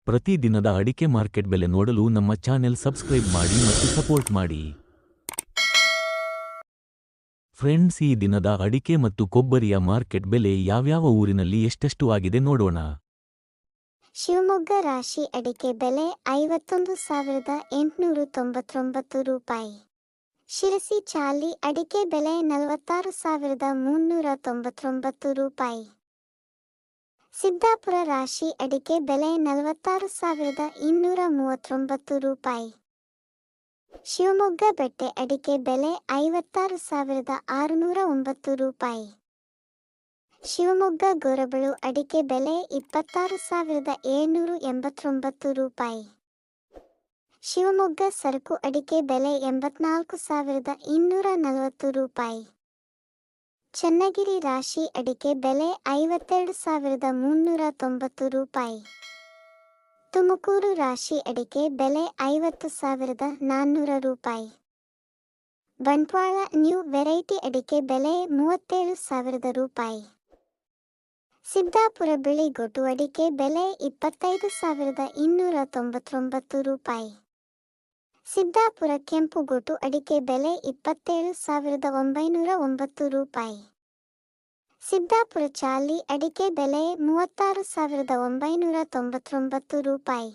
ಪ್ರತಿ ದಿನದ ಅಡಿಕೆ ಮಾರ್ಕೆಟ್ ಬೆಲೆ ನೋಡಲು ನಮ್ಮ ಚಾನೆಲ್ ಸಬ್ಸ್ಕ್ರೈಬ್ ಮಾಡಿ ಮತ್ತು ಸಪೋರ್ಟ್ ಮಾಡಿ. ಫ್ರೆಂಡ್ಸ್, ಈ ದಿನದ ಅಡಿಕೆ ಮತ್ತು ಕೊಬ್ಬರಿಯ ಮಾರ್ಕೆಟ್ ಬೆಲೆ ಯಾವ್ಯಾವ ಊರಿನಲ್ಲಿ ಎಷ್ಟೆಷ್ಟು ಆಗಿದೆ ನೋಡೋಣ. ಶಿವಮೊಗ್ಗ ರಾಶಿ ಅಡಿಕೆ ಬೆಲೆ 51,899 ರೂಪಾಯಿ. ಶಿರಸಿ ಚಾಲಿ ಅಡಿಕೆ ಬೆಲೆ 46,399 ರೂಪಾಯಿ. ಸಿದ್ದಾಪುರ ರಾಶಿ ಅಡಿಕೆ ಬೆಲೆ 46,239 ರೂಪಾಯಿ. ಶಿವಮೊಗ್ಗ ಬೆಟ್ಟೆ ಅಡಿಕೆ ಬೆಲೆ 56,609 ರೂಪಾಯಿ. ಶಿವಮೊಗ್ಗ ಗೊರಬಳು ಅಡಿಕೆ ಬೆಲೆ 26,789 ರೂಪಾಯಿ. ಶಿವಮೊಗ್ಗ ಸರಕು ಅಡಿಕೆ ಬೆಲೆ 84,240 ರೂಪಾಯಿ. ಚನ್ನಗಿರಿ ರಾಶಿ ಅಡಿಕೆ ಬೆಲೆ 52,390 ರೂಪಾಯಿ. ತುಮಕೂರು ರಾಶಿ ಅಡಿಕೆ ಬೆಲೆ 50,400 ರೂಪಾಯಿ. ಬಂಟ್ವಾಳ ನ್ಯೂ ವೆರೈಟಿ ಅಡಿಕೆ ಬೆಲೆ 37,000 ರೂಪಾಯಿ. ಸಿದ್ದಾಪುರ ಬಿಳಿ ಗೊಟು ಅಡಿಕೆ ಬೆಲೆ 25,299 ರೂಪಾಯಿ. ಸಿದ್ದಾಪುರ ಕೆಂಪು ಗೊಟು ಅಡಿಕೆ ಬೆಲೆ 27,909 ರೂಪಾಯಿ. ಸಿದ್ದಾಪುರ ಚಾಲಿ ಅಡಿಕೆ ಬೆಲೆ 36,999 ರೂಪಾಯಿ.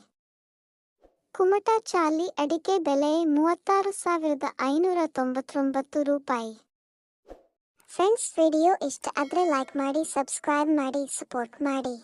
ಕುಮಟಾ ಚಾಲಿ ಅಡಿಕೆ ಬೆಲೆ 36,599 ರೂಪಾಯಿ. ಫ್ರೆಂಡ್ಸ್, ವಿಡಿಯೋ ಇಷ್ಟ ಆದರೆ ಲೈಕ್ ಮಾಡಿ, ಸಬ್ಸ್ಕ್ರೈಬ್ ಮಾಡಿ, ಸಪೋರ್ಟ್ ಮಾಡಿ.